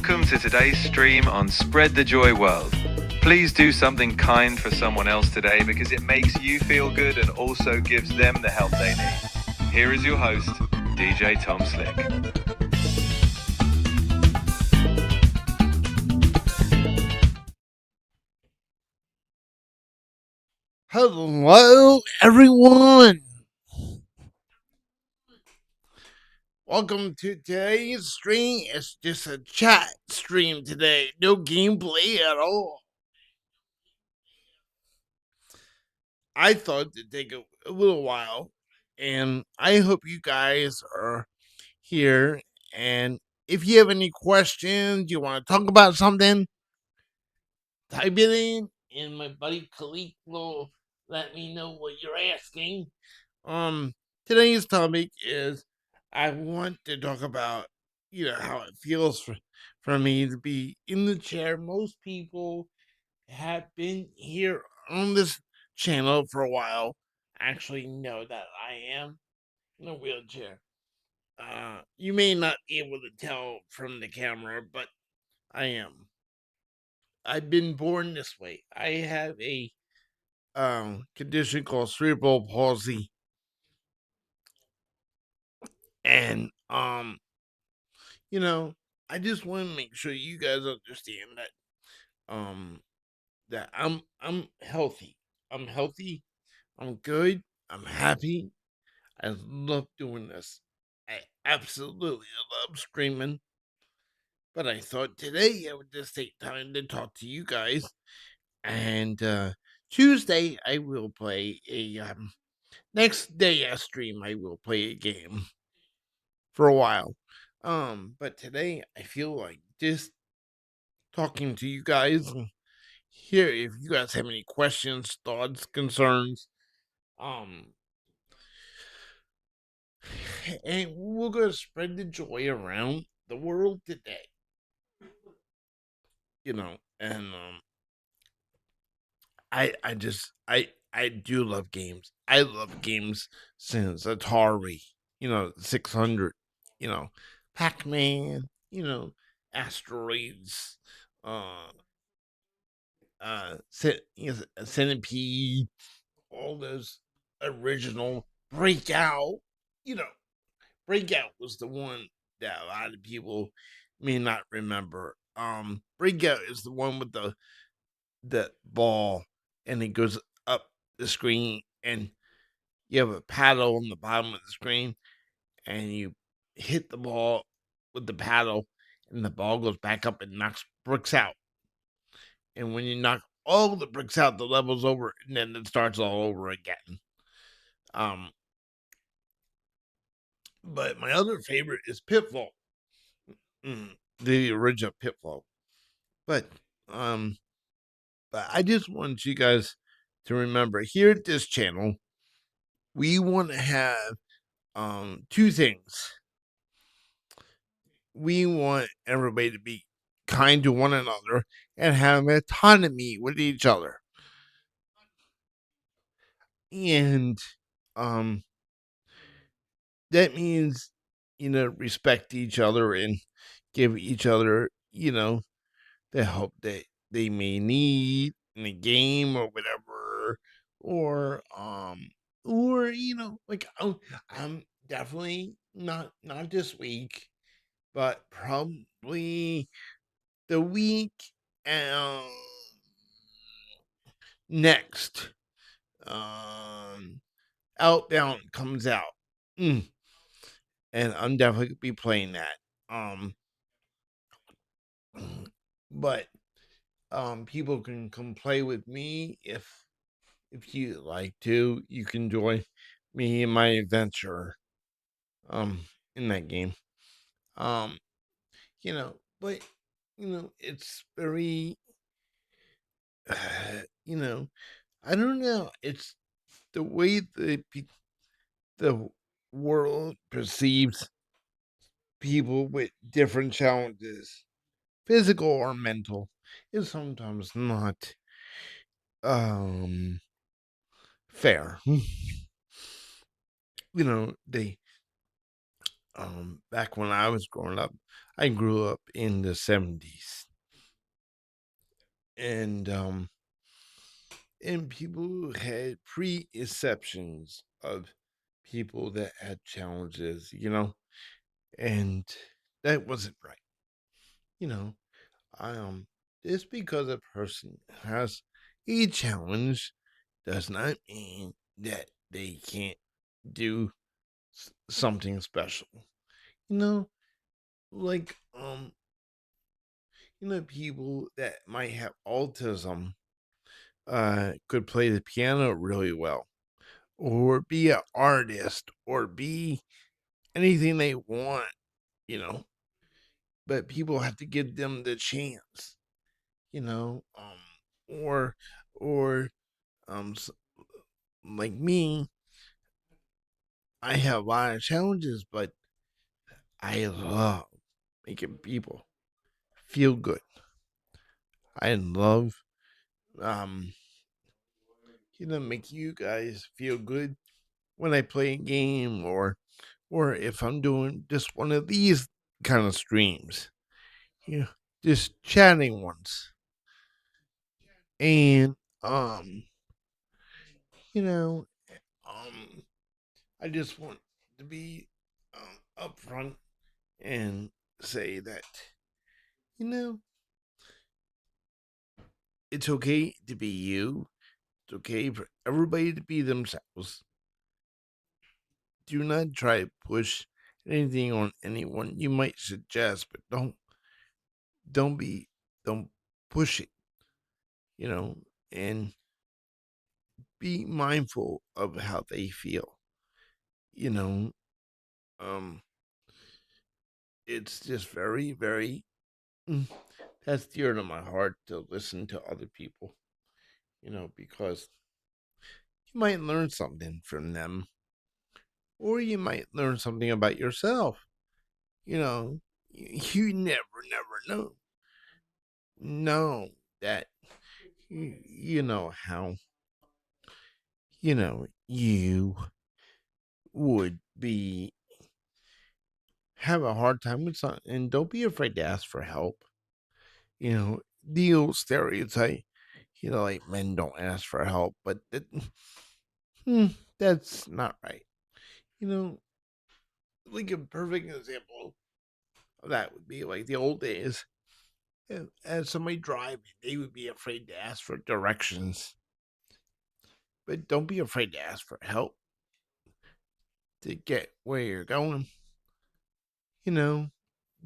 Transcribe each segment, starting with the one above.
Welcome to today's stream on Spread the Joy World. Please do something kind for someone else today because it makes you feel good and also gives them the help they need. Here is your host, DJ Tom Slick. Hello, everyone. Welcome to today's stream. It's just a chat stream today. No gameplay at all. I thought to take a little while, and I hope you guys are here. And if you have any questions, you want to talk about something, type it in, and my buddy Khalid will let me know what you're asking. Um, Today's topic is I want to talk about how it feels for me to be in the chair. Most people have been here on this channel for a while. Actually, know that I am in a wheelchair. You may not be able to tell from the camera, but I am. I've been born this way. I have a condition called cerebral palsy, and I just want to make sure you guys understand that I'm healthy. I'm healthy. I'm good. I'm happy. I love doing this. I absolutely love streaming. But I thought today I would just take time to talk to you guys. And Tuesday I will play a next day I stream I will play a game for a while. But today I feel like just talking to you guys and here if you guys have any questions, thoughts, concerns, um and we're gonna spread the joy around the world today. And I do love games. I love games since Atari, 600, you know, Pac-Man, Asteroids, uh Centipede, all those original Breakout. You know, Breakout was the one that a lot of people may not remember. Breakout is the one with the ball and it goes up the screen and you have a paddle on the bottom of the screen and you hit the ball with the paddle and the ball goes back up and knocks bricks out. And when you knock all the bricks out, the level's over and then it starts all over again. But my other favorite is Pitfall. The original Pitfall. But um but I just want you guys to remember here at this channel, we want to have two things. We want everybody to be kind to one another and have autonomy with each other. And um that means, respect each other and give each other, the help that they may need in a game or whatever. I'm definitely not this week, but probably the week um next. Um Outbound comes out. Mm, and I'm definitely gonna be playing that. Um but people can come play with me if you like to. You can join me in my adventure in that game. Um but it's very you know I don't know, it's the way the world perceives people with different challenges, physical or mental, is sometimes not um fair. They back when I was growing up, I grew up in the 70s. And and people had preconceptions of people that had challenges, and that wasn't right. You know, just because a person has a challenge does not mean that they can't do something special. You know, like people that might have autism could play the piano really well, or be an artist, or be anything they want, you know. But people have to give them the chance, you know. Or or s- like me, I have a lot of challenges, but I love making people feel good. I love um make you guys feel good when I play a game, or if I'm doing just one of these kind of streams. You know, just chatting ones. And um, you know, um I just want to be upfront and say that, you know, it's okay to be you. It's okay for everybody to be themselves. Do not try to push anything on anyone. You might suggest, but don't be don't push it, you know, and be mindful of how they feel. You know, um it's just very, very mm, that's dear to my heart to listen to other people, because you might learn something from them, or you might learn something about yourself. You know, you never know that you know how you would be have a hard time with something, and don't be afraid to ask for help. You know, the old stereotype, like men don't ask for help, but hmm, that's not right. You know, like a perfect example of that would be like the old days. As somebody driving, they would be afraid to ask for directions, but don't be afraid to ask for help to get where you're going. You know,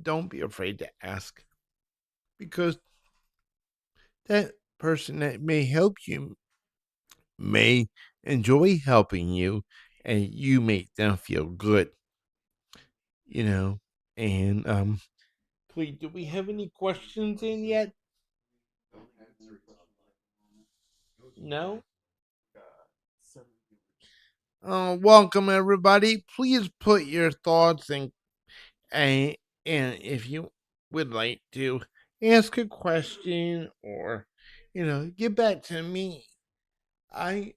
don't be afraid to ask, because that person that may help you may enjoy helping you, and you make them feel good. You know, and please, do we have any questions in yet? No. Welcome everybody. Please put your thoughts and and if you would like to ask a question, or get back to me. I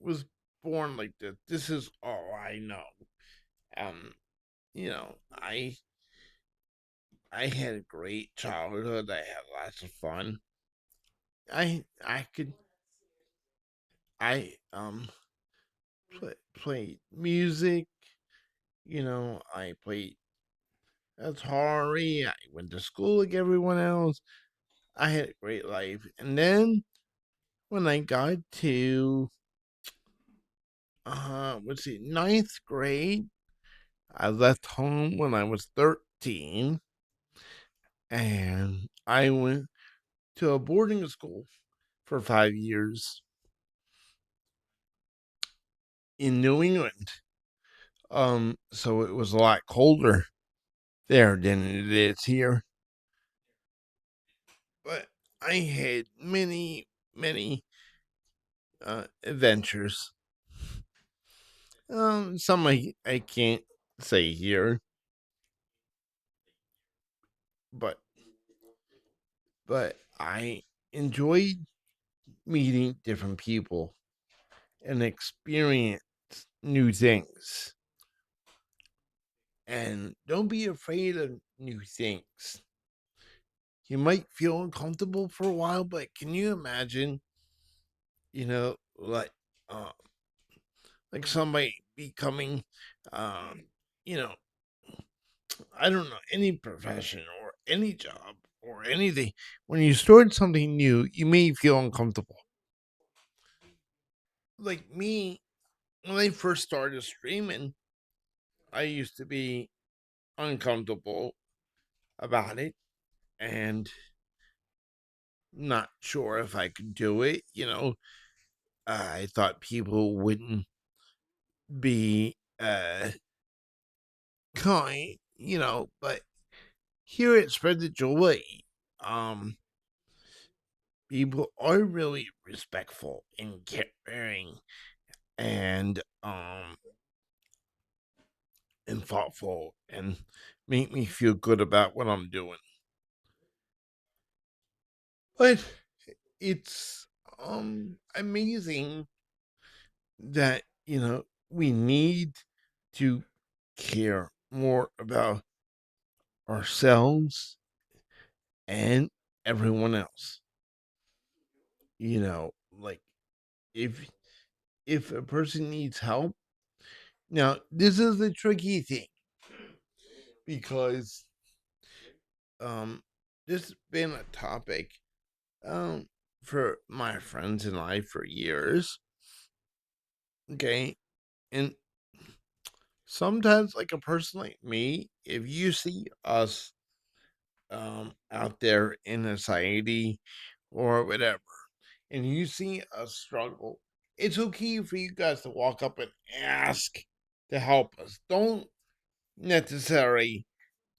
was born like this. This is all I know. Um, I had a great childhood. I had lots of fun. I could I played music. I played Atari. I went to school like everyone else. I had a great life. And then when I got to let's see, ninth grade, I left home when I was 13, and I went to a boarding school for 5 years in New England. So it was a lot colder there than it is here. But I had many adventures. Some I can't say here, but I enjoyed meeting different people and experience new things. And don't be afraid of new things. You might feel uncomfortable for a while, but can you imagine, you know, uh, like somebody becoming, um, you know, I don't know, any profession or any job or anything. When you start something new, you may feel uncomfortable. Like me, when I first started streaming, I used to be uncomfortable about it and not sure if I could do it. I thought people wouldn't be kind, but here at Spread the Joy, um, people are really respectful and caring and and thoughtful and make me feel good about what I'm doing. But it's amazing that, we need to care more about ourselves and everyone else. Like if a person needs help. Now, this is the tricky thing because this has been a topic um for my friends and I for years. Okay. And sometimes like a person like me, if you see us out there in society or whatever, and you see us struggle, it's okay for you guys to walk up and ask to help us. Don't necessarily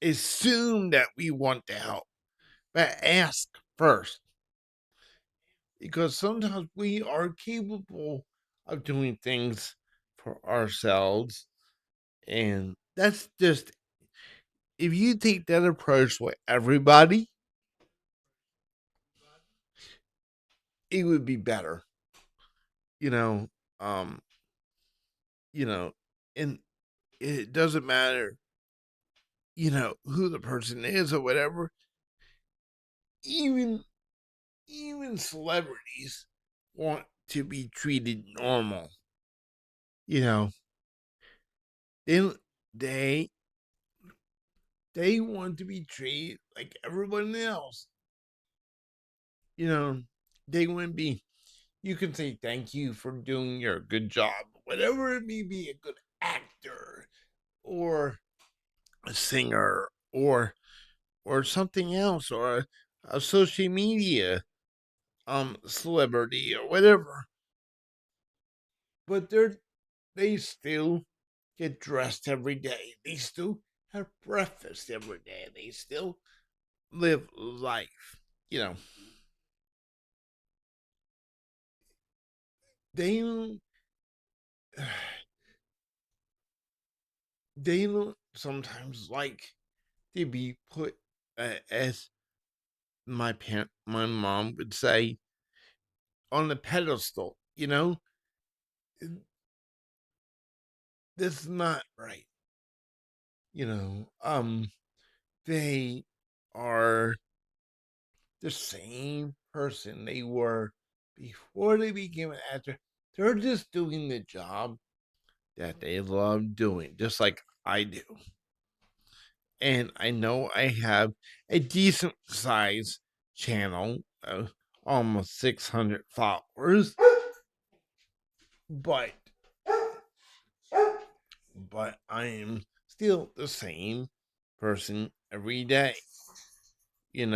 assume that we want to help, but ask first. Because sometimes we are capable of doing things for ourselves. And that's just, if you take that approach with everybody, it would be better, you know. Um, you know, and it doesn't matter, who the person is or whatever. Even celebrities want to be treated normal. You know, they they they want to be treated like everyone else. You know, they wouldn't be. You can say thank you for doing your good job, whatever it may be, a good actor or a singer or something else or a social media celebrity or whatever. But they still get dressed every day. They still have breakfast every day. They still live life. You know, they don't, they don't sometimes like to be put, as my mom would say, on the pedestal. That's not right. They are the same person they were before they became an actor. They're just doing the job that they love doing, just like I do. And I know I have a decent size channel, almost 600 followers, but I am still the same person every day, and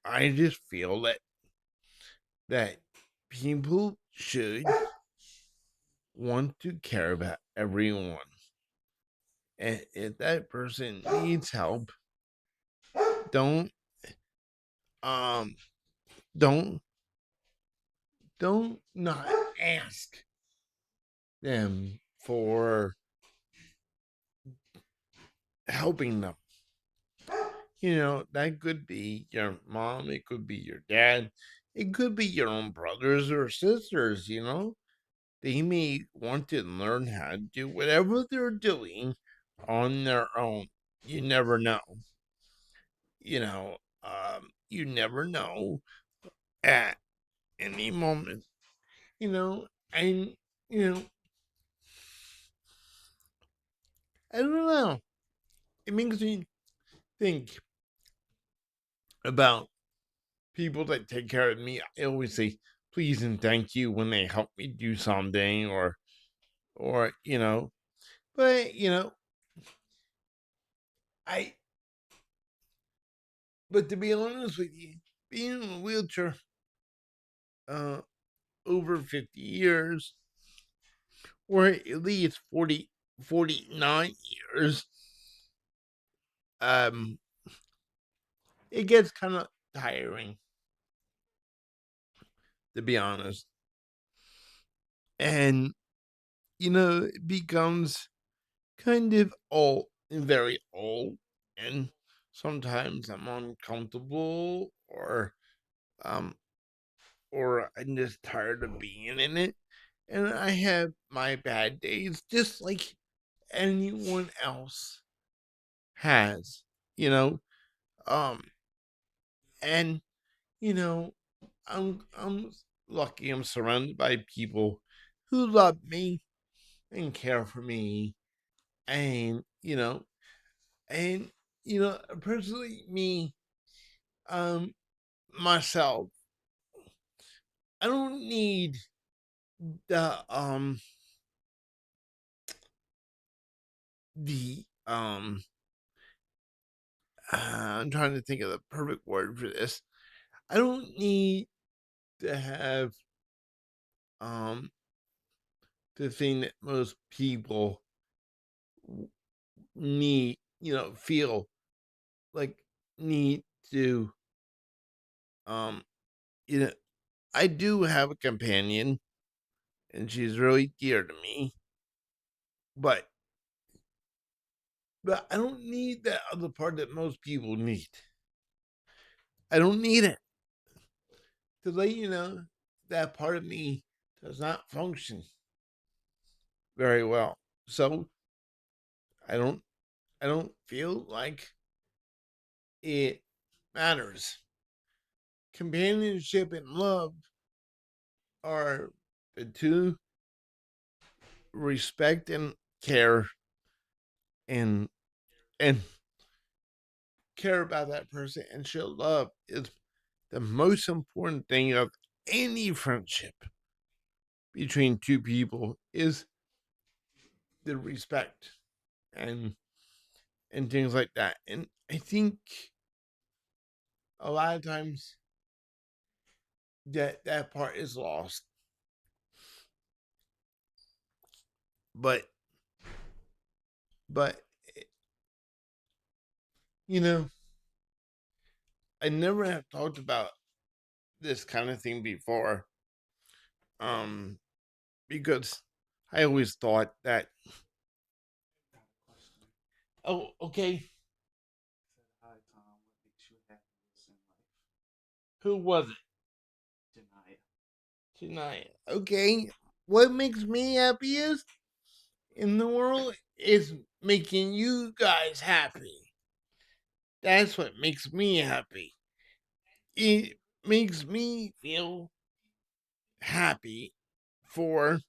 I just feel that people should want to care about everyone. And if that person needs help, don't um don't not ask them for helping them. That could be your mom, it could be your dad, it could be your own brothers or sisters. they may want to learn how to do whatever they're doing on their own. You never know. You never know at any moment. And you know, I don't know. It makes me think about people that take care of me. I always say please and thank you when they help me do something, or but I but to be honest with you, being in a wheelchair uh over 50 years, or at least 49 years, um it gets kind of tiring, to be honest. And it becomes kind of old, very old, and sometimes I'm uncomfortable, um or I'm just tired of being in it. And I have my bad days just like anyone else has, you know. Um and you know, I'm lucky I'm surrounded by people who love me and care for me, and and personally me, um myself, I don't need the the I'm trying to think of the perfect word for this. I don't need to have um the thing that most people w- need, feel like need to um you know I do have a companion, and she's really dear to me, but I don't need that other part that most people need. I don't need it to let you know that part of me does not function very well. So I don't I don't feel like it matters. Companionship and love are the two. Respect and care, and and care about that person and show love is the most important thing of any friendship between two people, is the respect and things like that. And I think a lot of times that part is lost. But but you know, I never have talked about this kind of thing before. Um because I always thought that, oh, okay, Hi, Tom. What makes you happiest in life? who was it Deny it. tonight? Okay, what makes me happiest in the world is making you guys happy. That's what makes me happy. It makes me feel happy for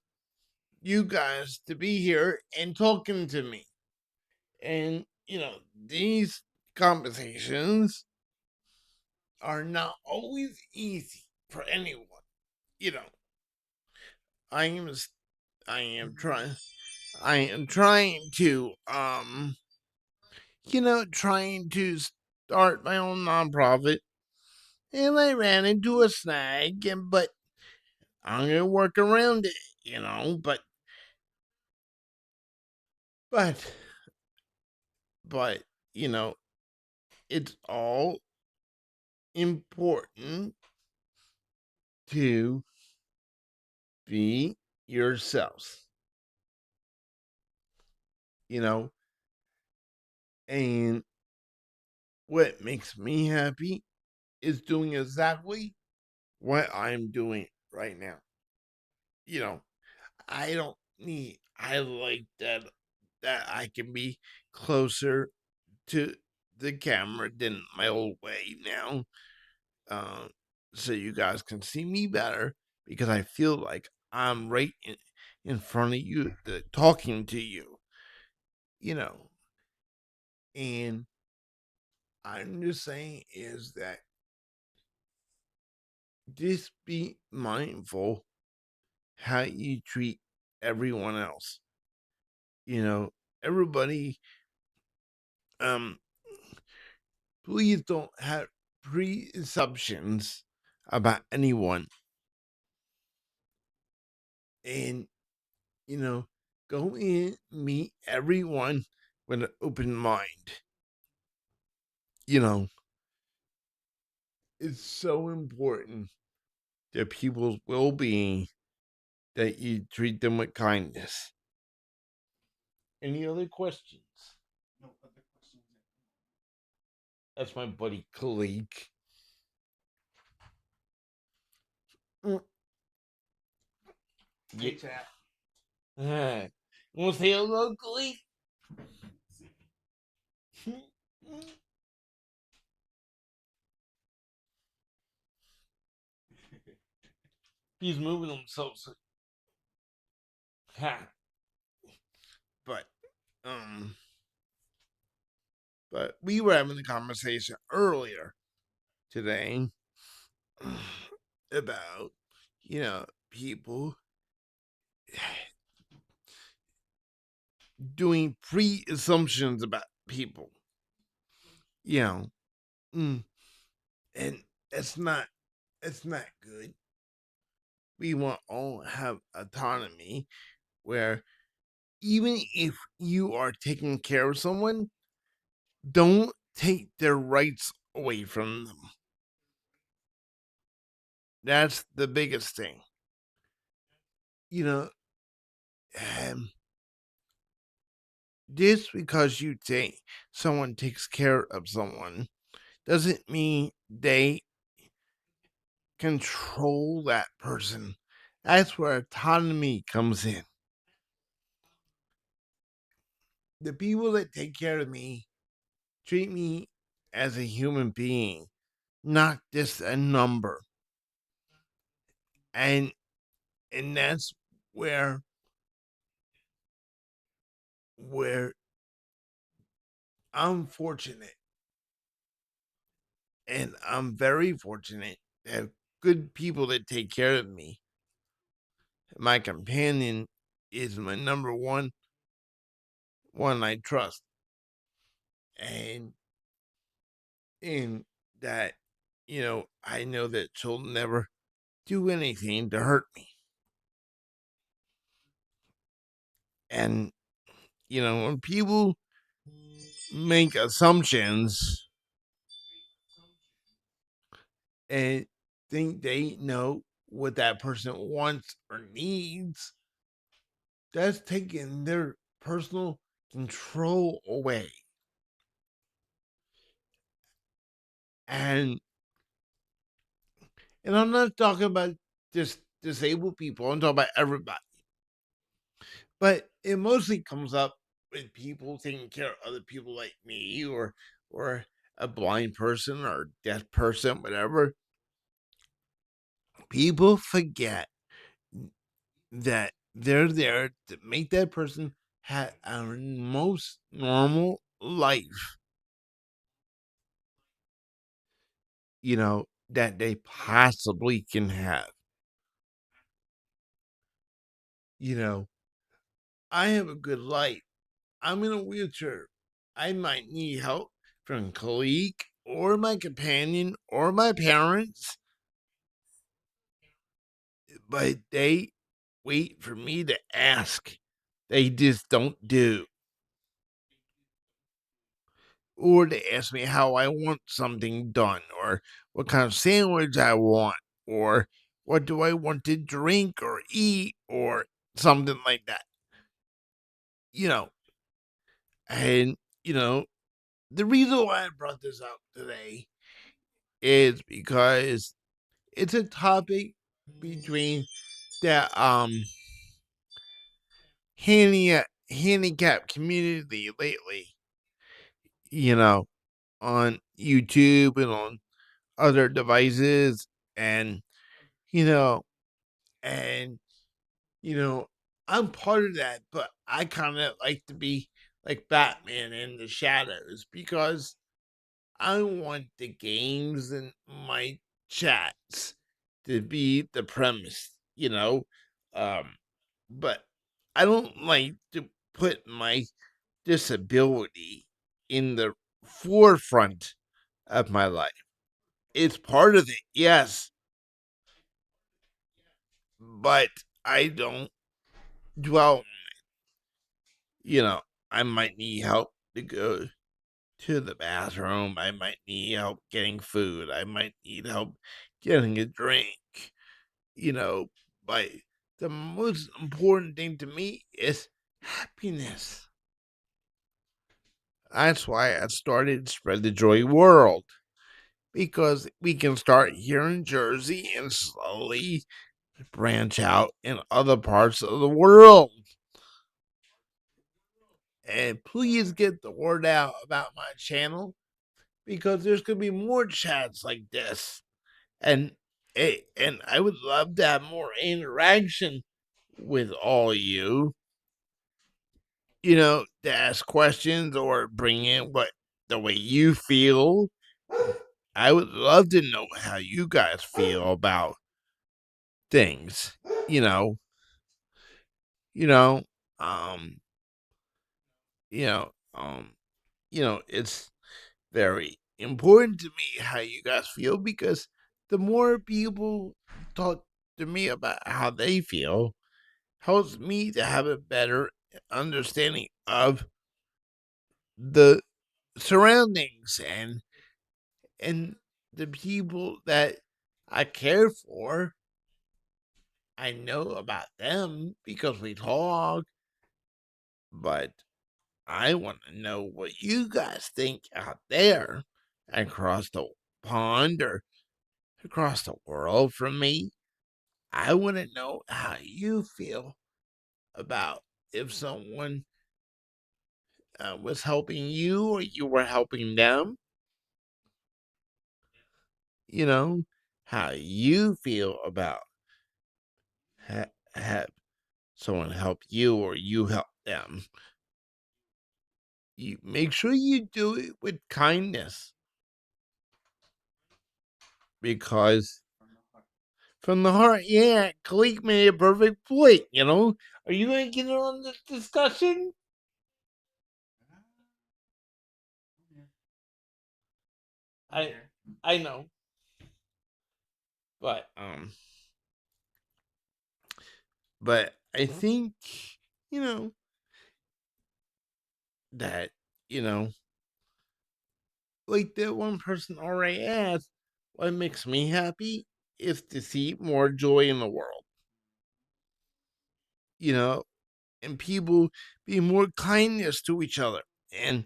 you guys to be here and talking to me. And, these conversations are not always easy for anyone. You know, I am I am trying I am trying to start my own nonprofit, and I ran into a snag, but I'm gonna work around it, but but you know, it's all important to be yourselves, you know, and what makes me happy is doing exactly what I'm doing right now. You know, I don't need. I like that I can be closer to the camera than my old way now, um, so you guys can see me better because I feel like I'm right in front of you, talking to you, you know. And I'm just saying is that just be mindful how you treat everyone else. You know, everybody, um, please don't have preassumptions about anyone. And, you know, go in, meet everyone with an open mind. You know, it's so important to people's well being that you treat them with kindness. Any other questions? No other questions at the moment. That's my buddy Kalik. Mm, Hey, yeah. chat. You want to say hello, Kalik? He's moving himself. Ha. But, um, but we were having a conversation earlier today about, people doing pre assumptions about people. You know, mm, and it's not good. We want all have autonomy where even if you are taking care of someone, don't take their rights away from them. That's the biggest thing. You know, um, just because you take someone takes care of someone doesn't mean they control that person. That's where autonomy comes in. The people that take care of me treat me as a human being, not just a number. And that's where where I'm fortunate, and I'm very fortunate to have good people that take care of me. My companion is my number one I trust. And in that, I know that she'll never do anything to hurt me. And, when people make assumptions and think they know what that person wants or needs, that's taking their personal control away. And I'm not talking about just disabled people, I'm talking about everybody. But it mostly comes up with people taking care of other people like me or a blind person or deaf person, whatever. People forget that they're there to make that person have a most normal life, that they possibly can have. You know, I have a good life. I'm in a wheelchair. I might need help from a colleague or my companion or my parents, but they wait for me to ask. They just don't do. Or they ask me how I want something done, or what kind of sandwich I want, or what do I want to drink or eat, or something like that. You know, and, the reason why I brought this up today is because it's a topic between that handicap community lately, you know, on YouTube and on other devices, and you know, and you know, I'm part of that, but I kind of like to be like Batman in the shadows because I want the games and my chats to be the premise, um, but I don't like to put my disability in the forefront of my life. It's part of it, yes, but I don't dwell. You know, I might need help to go to the bathroom. I might need help getting food. I might need help getting a drink. You know, but the most important thing to me is happiness. That's why I started Spread the Joy World, because we can start here in Jersey and slowly branch out in other parts of the world. And please get the word out about my channel, because there's going to be more chats like this. And and I would love to have more interaction with all you, to ask questions or bring in what the way you feel. I would love to know how you guys feel about things, you know, you know, um, you know, um, it's very important to me how you guys feel, because the more people talk to me about how they feel, helps me to have a better understanding of the surroundings and the people that I care for. I know about them because we talk, but I want to know what you guys think out there across the pond or across the world from me. I want to know how you feel about if someone was helping you or you were helping them, how you feel about have someone help you or you help them. You make sure you do it with kindness, because from the heart, yeah, Kalik made a perfect point. Are you going to get in on this discussion? Yeah. I I know, but I think you know that you know like that one person already asked, what makes me happy is to see more joy in the world, you know, and people be more kindness to each other and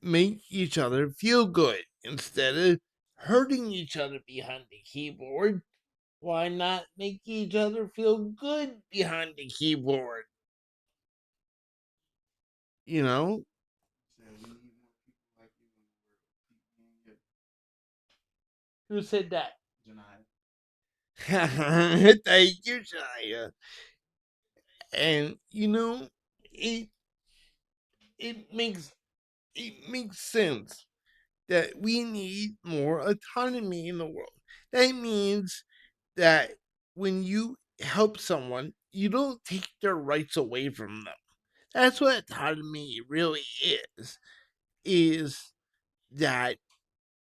make each other feel good instead of hurting each other behind the keyboard. Why not make each other feel good behind the keyboard? You know? So we need more people like you in the world. Keep being you, Who said that? Janaya. Thank you, Shia. And it it makes it makes sense that we need more autonomy in the world. That means that when you help someone, you don't take their rights away from them. That's what autonomy really is that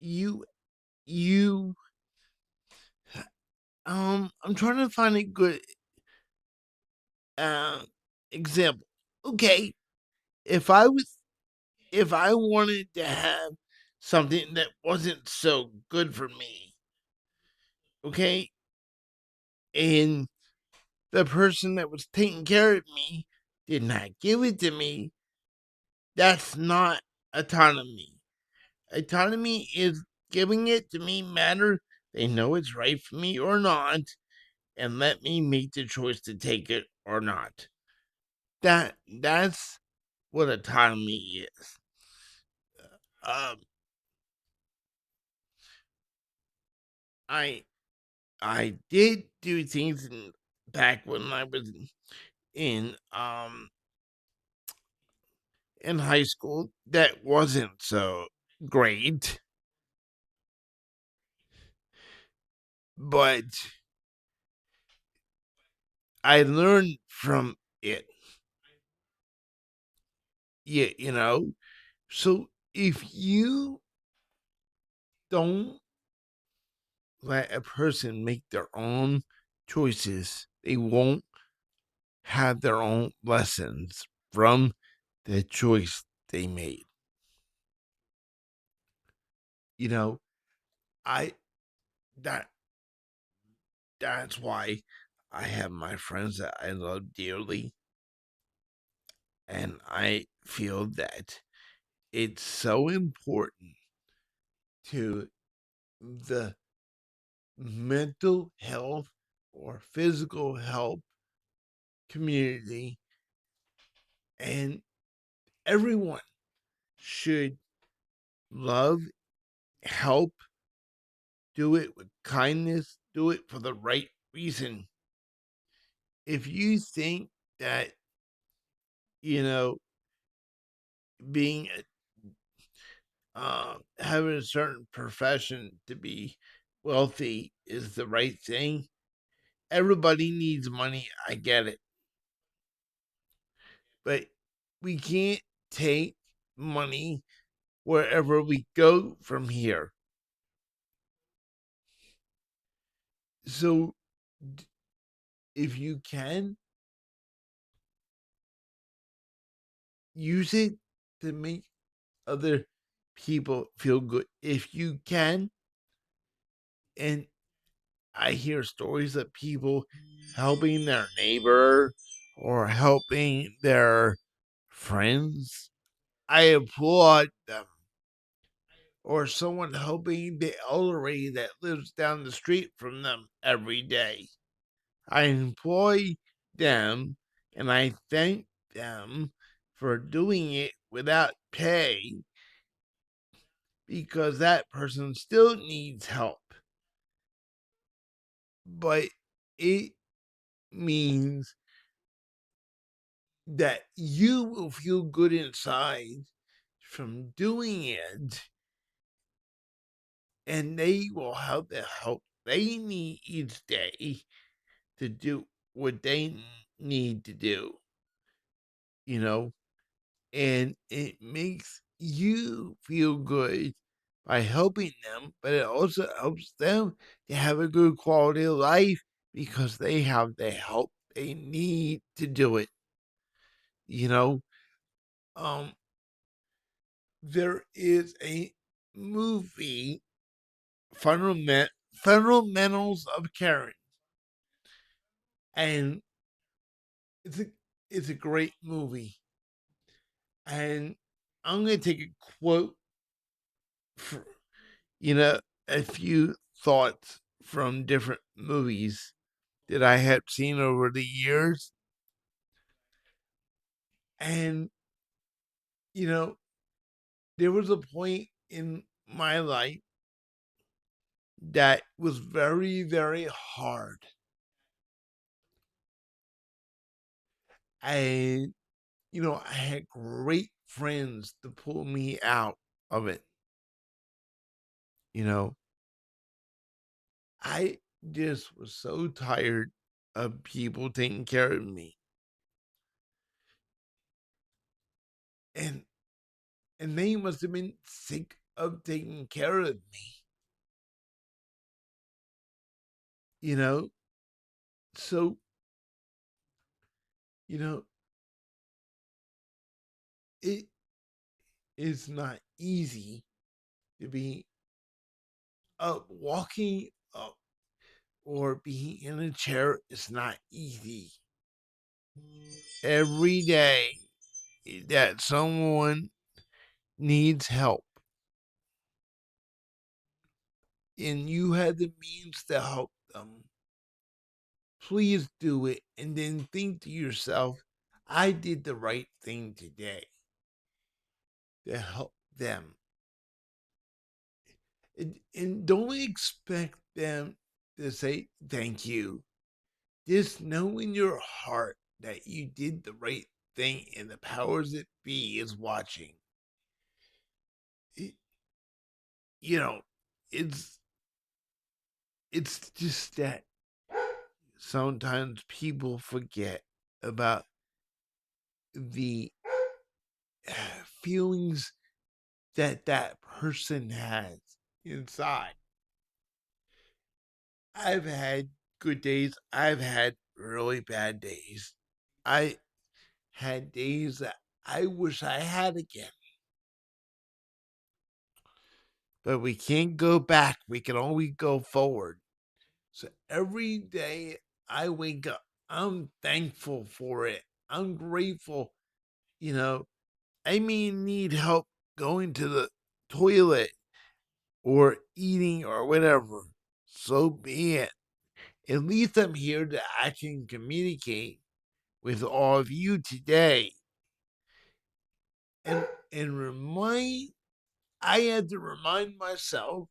you you I'm trying to find a good uh example. Okay, if I was if I wanted to have something that wasn't so good for me, okay, and the person that was taking care of me did not give it to me, that's not autonomy. Autonomy is giving it to me matter they know it's right for me or not, and let me make the choice to take it or not. that's what autonomy is. Um, I I did do things back when I was in in high school that wasn't so great, but I learned from it. Yeah, you know. So if you don't let a person make their own choices, they won't have their own lessons from the choice they made. You know, I that that's why I have my friends that I love dearly, and I feel that it's so important to the mental health or physical health community, and everyone should love, help, do it with kindness, do it for the right reason. If you think that, you know, being having a certain profession to be wealthy is the right thing, everybody needs money. I get it. But we can't take money wherever we go from here. So if you can, use it to make other people feel good. If you can, and I hear stories of people helping their neighbor or helping their friends, I applaud them. Or someone helping the elderly that lives down the street from them every day. I employ them and I thank them for doing it without pay because that person still needs help. But it means that you will feel good inside from doing it, and they will have the help they need each day to do what they need to do, you know, and it makes you feel good by helping them, but it also helps them to have a good quality of life because they have the help they need to do it, you know. Um, there is a movie, Fundamentals of Caring, and it's a it's a great movie. And I'm gonna take a quote for, you know, a few thoughts from different movies that I have seen over the years. And, you know, there was a point in my life that was very, very hard. And, you know, I had great friends to pull me out of it. You know, I just was so tired of people taking care of me. And they must have been sick of taking care of me, you know? So, you know, it is not easy to be up walking up or being in a chair is not easy. Every day that someone needs help and you have the means to help them, please do it and then think to yourself, I did the right thing today to help them. And don't expect them to say thank you. Just know in your heart that you did the right thing and the powers that be is watching. It, you know, it's it's just that sometimes people forget about the feelings that that person has inside. I've had good days. I've had really bad days. I had days that I wish I had again. But we can't go back. We can only go forward. So every day I wake up, I'm thankful for it. I'm grateful. You know, I may need help going to the toilet or eating or whatever. So be it. At least I'm here to I can communicate with all of you today. And and remind I had to remind myself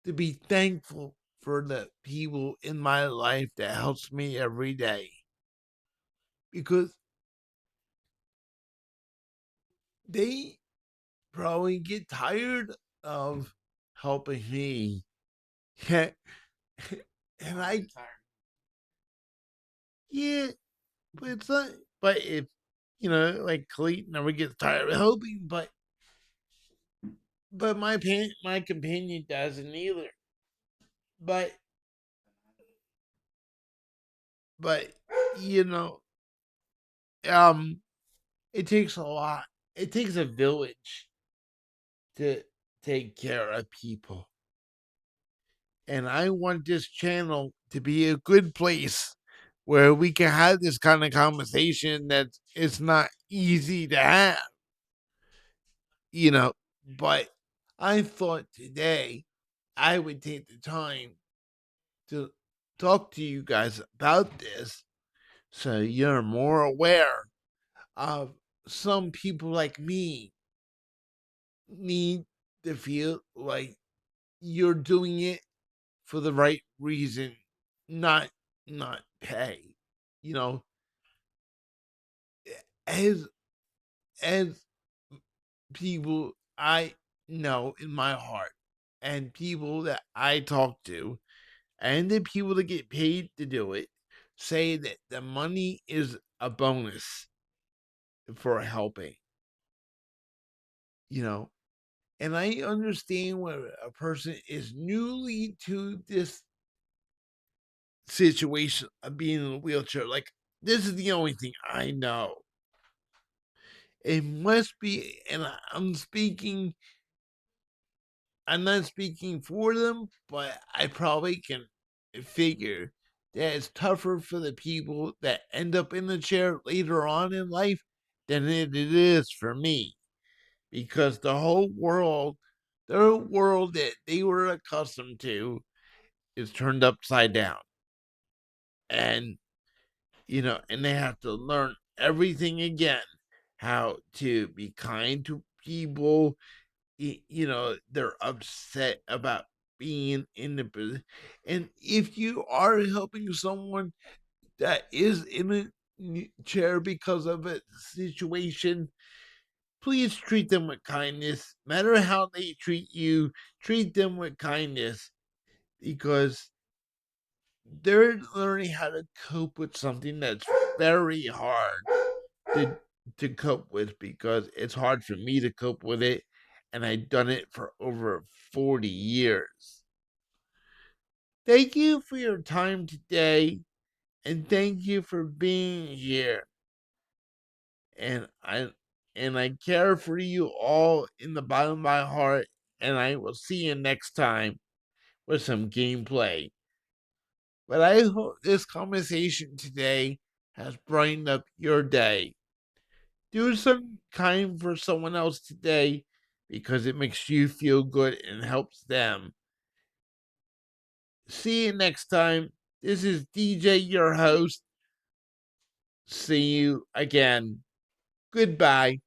to be thankful for the people in my life that helps me every day. Because they probably get tired of helping me. and I yeah, but it's not but if like Clayton never gets tired of helping, but my companion doesn't either. But but you know, um it takes a lot. It takes a village to take care of people. And I want this channel to be a good place where we can have this kind of conversation that it's not easy to have, you know. But I thought today I would take the time to talk to you guys about this so you're more aware of some people like me need to feel like you're doing it for the right reason, not pay. You know, as as people I know in my heart and people that I talk to and the people that get paid to do it say that the money is a bonus for helping, you know. And I understand when a person is newly to this situation of being in a wheelchair. Like, this is the only thing I know. It must be, and I'm not speaking for them, but I probably can figure that it's tougher for the people that end up in the chair later on in life than it is for me. Because the world that they were accustomed to is turned upside down. And and they have to learn everything again, how to be kind to people. They're upset about being in the position. And if you are helping someone that is in a chair because of a situation, please treat them with kindness. No matter how they treat you, treat them with kindness because they're learning how to cope with something that's very hard to cope with because it's hard for me to cope with it and I've done it for over 40 years. Thank you for your time today and thank you for being here. And I care for you all in the bottom of my heart and I will see you next time with some gameplay. But I hope this conversation today has brightened up your day. Do something kind for someone else today because it makes you feel good and helps them. See you next time. This is DJ, your host. see you again. Goodbye.